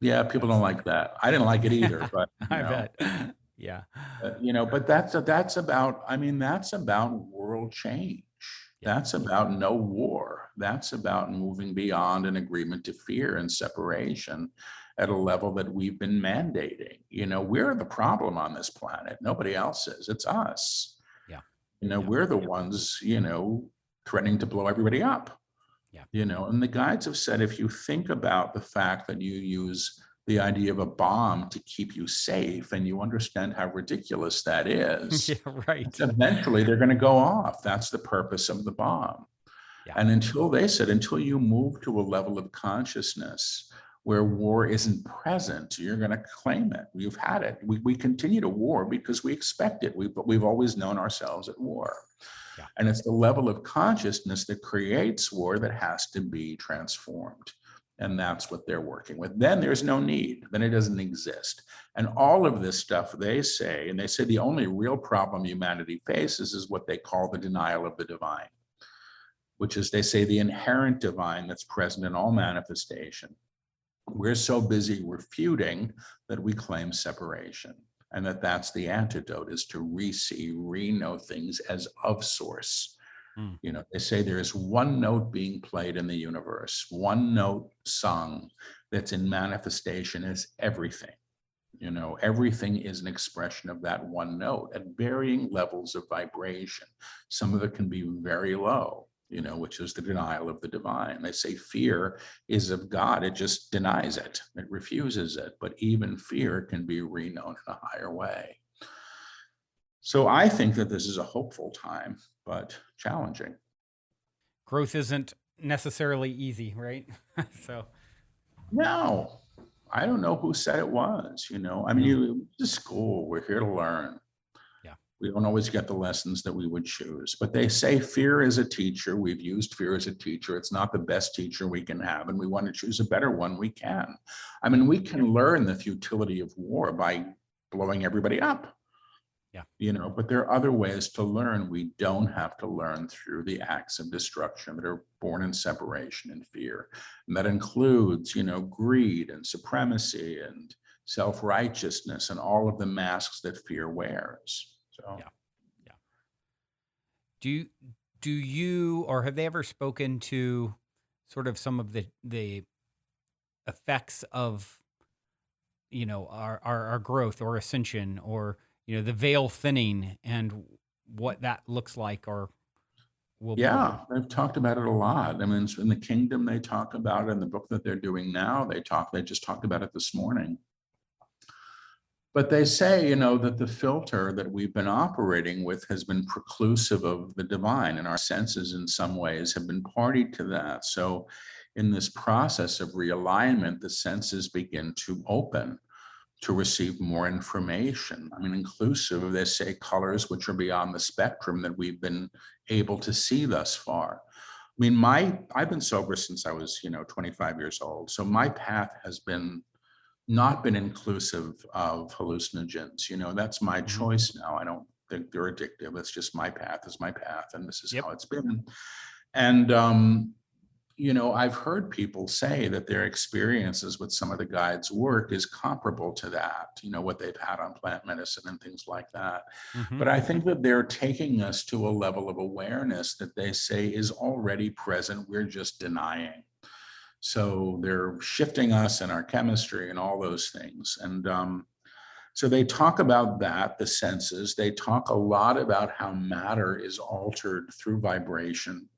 Yeah, people don't like that. I didn't like it either, but I bet. Yeah. But that's about world change. Yeah. That's about no war. That's about moving beyond an agreement to fear and separation at a level that we've been mandating. We're the problem on this planet. Nobody else is. It's us. Yeah. We're the ones, threatening to blow everybody up. Yeah. And the guides have said, if you think about the fact that you use the idea of a bomb to keep you safe and you understand how ridiculous that Yeah, is, right. eventually they're going to go off. That's the purpose of the bomb. Yeah. And until you move to a level of consciousness where war isn't present, you're going to claim it. You've had it. We continue to war because we expect it. We've always known ourselves at war. Yeah. And it's the level of consciousness that creates war that has to be transformed. And that's what they're working with. Then there's no need. Then it doesn't exist. And all of this stuff they say the only real problem humanity faces is what they call the denial of the divine, which is, they say, the inherent divine that's present in all manifestation. We're so busy refuting that we claim separation, and that's the antidote, is to re-know things as of source. Mm. They say there is one note being played in the universe, one note sung that's in manifestation as everything. Everything is an expression of that one note at varying levels of vibration. Some of it can be very low, which is the denial of the divine. They say fear is of God. It just denies it. It refuses it. But even fear can be reknown in a higher way. So I think that this is a hopeful time, but challenging. Growth isn't necessarily easy, right? So. No, I don't know who said it was. You to school, we're here to learn. Yeah. We don't always get the lessons that we would choose, but they say fear is a teacher. We've used fear as a teacher. It's not the best teacher we can have, and we want to choose a better one we can. We can learn the futility of war by blowing everybody up. Yeah. But there are other ways to learn. We don't have to learn through the acts of destruction that are born in separation and fear. And that includes, greed and supremacy and self-righteousness and all of the masks that fear wears. So, yeah. Do you, or have they ever spoken to sort of some of the effects of, our growth or ascension, or the veil thinning, and what that looks like or will be like? They've talked about it a lot. In the kingdom, they talk about it. In the book that they're doing now, they just talked about it this morning. But they say, that the filter that we've been operating with has been preclusive of the divine, and our senses in some ways have been party to that. So in this process of realignment, the senses begin to open to receive more information. Inclusive of, they say, colors which are beyond the spectrum that we've been able to see thus far. I've been sober since I was, 25 years old. So my path has not been inclusive of hallucinogens. That's my choice now. I don't think they're addictive. It's just my path is my path, and this is how it's been. And I've heard people say that their experiences with some of the guides' work is comparable to that, what they've had on plant medicine and things like that. Mm-hmm. But I think that they're taking us to a level of awareness that they say is already present. We're just denying. So they're shifting us in our chemistry and all those things. And so they talk about that, the senses. They talk a lot about how matter is altered through vibration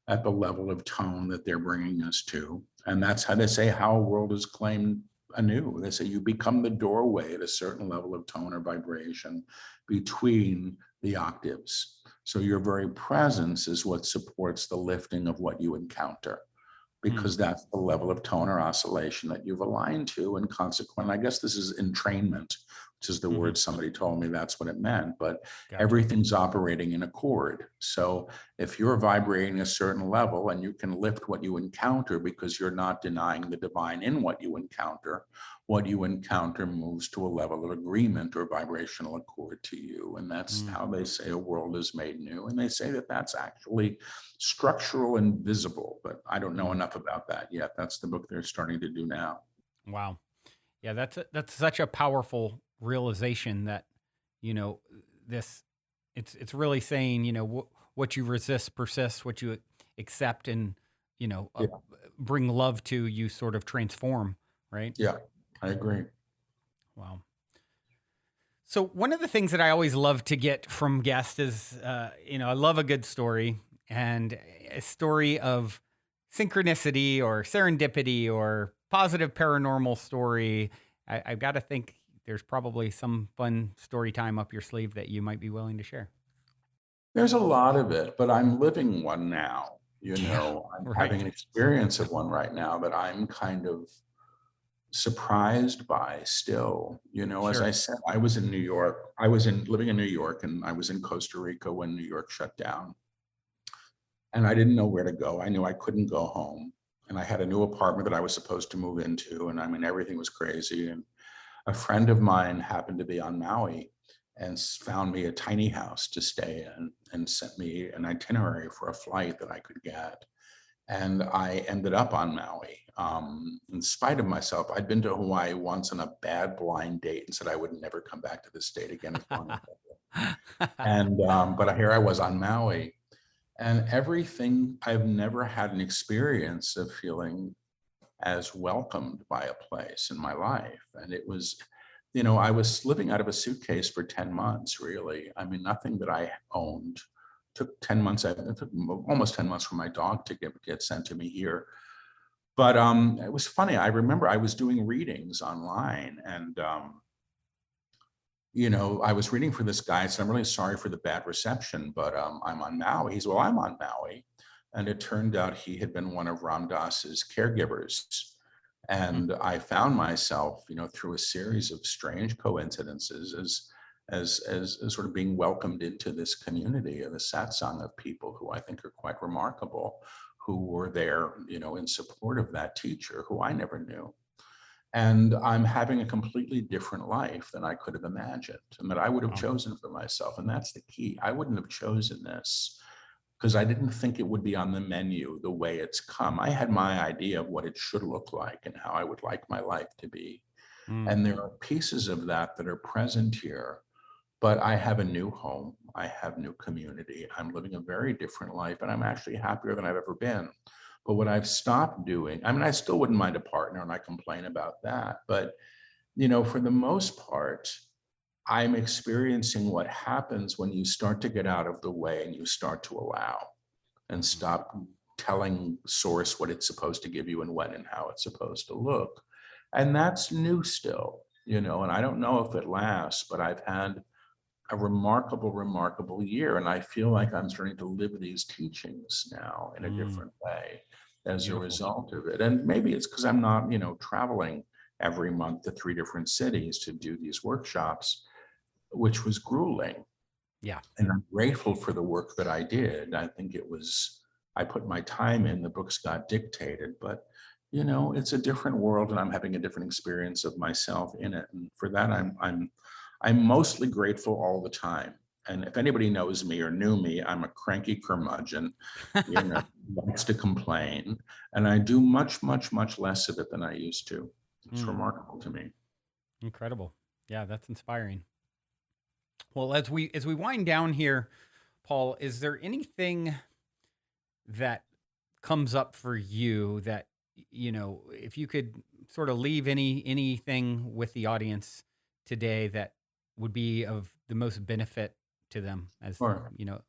at the level of tone that they're bringing us to. And that's how they say how a world is claimed anew. They say you become the doorway at a certain level of tone or vibration between the octaves. So your very presence is what supports the lifting of what you encounter, because that's the level of tone or oscillation that you've aligned to. And consequently, I guess this is entrainment, which is the word somebody told me that's what it meant, but everything's operating in accord. So if you're vibrating a certain level and you can lift what you encounter because you're not denying the divine in what you encounter moves to a level of agreement or vibrational accord to you. And that's how they say a world is made new. And they say that that's actually structural and visible, but I don't know enough about that yet. That's the book they're starting to do now. Wow. Yeah, that's such a powerful realization that, it's really saying, what you resist persists, what you accept and, bring love to, you sort of transform, right? Yeah, I agree. Wow. So one of the things that I always love to get from guests is, I love a good story, and a story of synchronicity or serendipity or positive paranormal story, I've got to think there's probably some fun story time up your sleeve that you might be willing to share. There's a lot of it, but I'm living one now. Yeah, I'm right. having an experience of one right now that I'm kind of surprised by still. As I Sure. said, I was in New York. Living in New York, and I was in Costa Rica when New York shut down. And I didn't know where to go. I knew I couldn't go home. And I had a new apartment that I was supposed to move into. And I mean, everything was crazy. And a friend of mine happened to be on Maui and found me a tiny house to stay in and sent me an itinerary for a flight that I could get. And I ended up on Maui. In spite of myself, I'd been to Hawaii once on a bad blind date and said I would never come back to this state again as long as I could. And but here I was on Maui, and everything, I've never had an experience of feeling as welcomed by a place in my life. And it was, I was living out of a suitcase for 10 months, really. I mean, nothing that I owned. Took 10 months, it took almost 10 months for my dog to get sent to me here. But it was funny. I remember I was doing readings online, and I was reading for this guy. I said, I'm really sorry for the bad reception, but I'm on Maui. He said, well, I'm on Maui. And it turned out he had been one of Ram Dass's caregivers. Mm, And I found myself, through a series of strange coincidences as sort of being welcomed into this community of the satsang of people who I think are quite remarkable, who were there, in support of that teacher who I never knew. And I'm having a completely different life than I could have imagined and that I would have wow. chosen for myself. And that's the key. I wouldn't have chosen this because I didn't think it would be on the menu the way it's come. I had my idea of what it should look like and how I would like my life to be. Mm, And there are pieces of that that are present here, but I have a new home. I have new community. I'm living a very different life, and I'm actually happier than I've ever been. But what I've stopped doing, I mean, I still wouldn't mind a partner, and I complain about that. But, for the most part, I'm experiencing what happens when you start to get out of the way and you start to allow and mhm. stop telling source what it's supposed to give you and when and how it's supposed to look. And that's new still, and I don't know if it lasts, but I've had a remarkable, remarkable year. And I feel like I'm starting to live these teachings now in a Mm, different way as a beautiful. result of it. And maybe it's because I'm not, traveling every month to 3 different cities to do these workshops, which was grueling. Yeah. And I'm grateful for the work that I did. I put my time in, the books got dictated, but it's a different world and I'm having a different experience of myself in it. And for that, I'm mostly grateful all the time. And if anybody knows me or knew me, I'm a cranky curmudgeon, likes to complain. And I do much, much, much less of it than I used to. It's Mm, remarkable to me. incredible. Yeah, that's inspiring. Well, as we wind down here, Paul, is there anything that comes up for you that if you could sort of leave anything with the audience today that would be of the most benefit to them as Sure. you know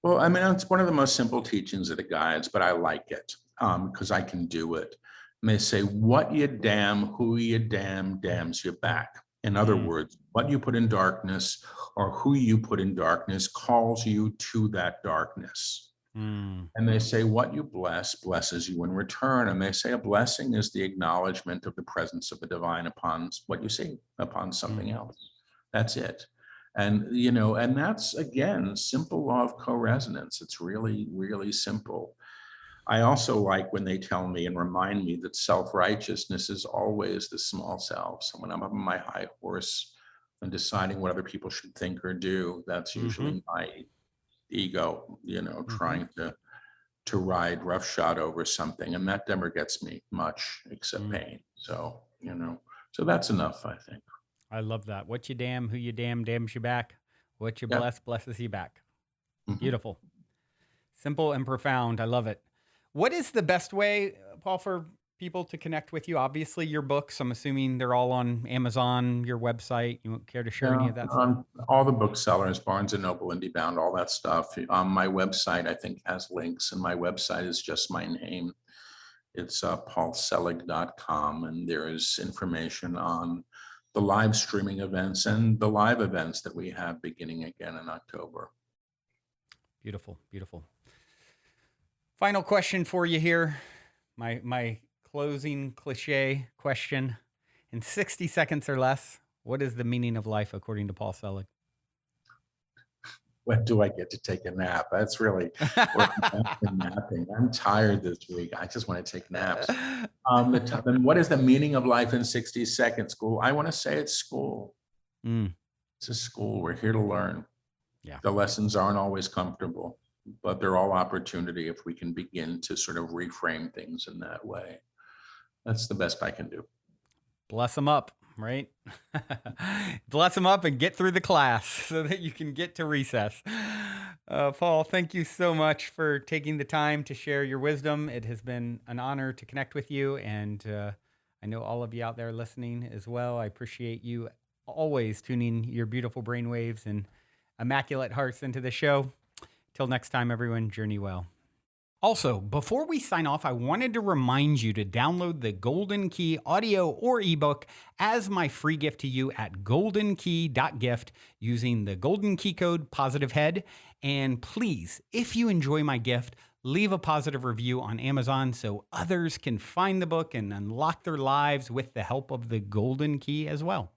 Well, I mean, it's one of the most simple teachings of the guides, but I like it because I can do it. And they say, what you damn, who you damn, damns you back. In other mm, words, what you put in darkness or who you put in darkness calls you to that darkness. mm, And they say, what you bless blesses you in return. And they say a blessing is the acknowledgement of the presence of the divine upon what you see, upon mm, something else. That's it. And, and that's, again, simple law of co-resonance. It's really, really simple. I also like when they tell me and remind me that self-righteousness is always the small self. So when I'm up on my high horse and deciding what other people should think or do, that's mm-hmm, usually my ego, mm-hmm, trying to ride roughshod over something, and that never gets me much except mm. pain. So, so that's enough, I think. I love that. What you damn, who you damn, damns you back. What you Yeah. bless, blesses you back. Mhm. Beautiful. Simple and profound. I love it. What is the best way, Paul, for people to connect with you? Obviously, your books, I'm assuming they're all on Amazon, your website. You won't care to share any Yeah, of that stuff? all the booksellers, Barnes and Noble, IndieBound, all that stuff. My website, I think, has links, and my website is just my name. It's paulselig.com, and there is information on the live streaming events and the live events that we have beginning again in October. Beautiful, beautiful. Final question for you here. My closing cliche question. In 60 seconds or less, what is the meaning of life according to Paul Selig? When do I get to take a nap? That's really napping. I'm tired this week. I just want to take naps. And what is the meaning of life in 60 seconds? School. I want to say it's school. It's a school. We're here to learn. Yeah. The lessons aren't always comfortable, but they're all opportunity if we can begin to sort of reframe things in that way. That's the best I can do. Bless them up, right? Bless them up and get through the class so that you can get to recess. Paul, thank you so much for taking the time to share your wisdom. It has been an honor to connect with you, and I know all of you out there listening as well. I appreciate you always tuning your beautiful brainwaves and immaculate hearts into the show. Till next time, everyone, journey well. Also, before we sign off, I wanted to remind you to download the Golden Key audio or ebook as my free gift to you at goldenkey.gift using the Golden Key code POSITIVEHEAD. And please, if you enjoy my gift, leave a positive review on Amazon so others can find the book and unlock their lives with the help of the Golden Key as well.